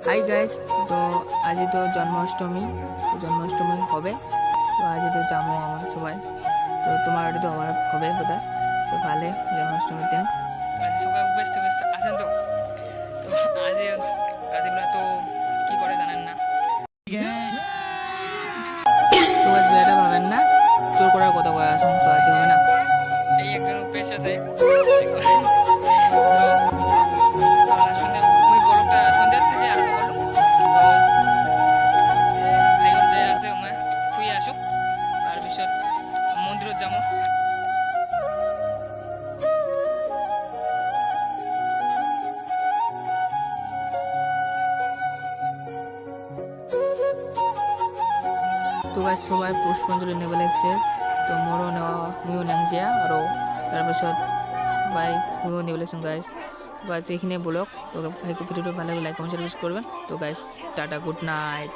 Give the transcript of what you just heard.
Hi guys, তো আজি তো জন্মাষ্টমী, তো জন্মাষ্টমী হবে। তো আজি তো যাবো আমার সবাই। তো তোমার বাড়ি তো আমার হবে বোধহয়। তো ভালো জন্মাষ্টমীর দিন আজ সবাই ব্যস্ত ব্যস্ত আছেন তো। তো আজ রাতেবেলা তো কি করে জানেন না। তো গাছ বিয়েটা ভাবেন না, চোর করার কথা কয়ে আসুন, তো আজ হবে না। এই একজন পেশ আছে তো সন্ধ্যা মুই বড়টা সন্ধ্যার থেকে আরম্ভ করলুম। তো আইগর যে আছে উমা থুই আসুক, তাৰপিছত মন্দিৰত যাম। তো গাছ সবাই পুষ্পাঞ্জলি নেবে লাগছে। তো মোরও নেওয়া, মুইও নেং যা আরও তাৰপিছত বাই মুইও নেবে লাগছেন গাইজ। তো গাছ এইখিনিয়ে ব্লগ। তো ভাইকে ভিডিওটা ভালো লাগে লাইক কমেন্ট সার্ভিস করবেন। তো গাইজ টাটা, গুড নাইট।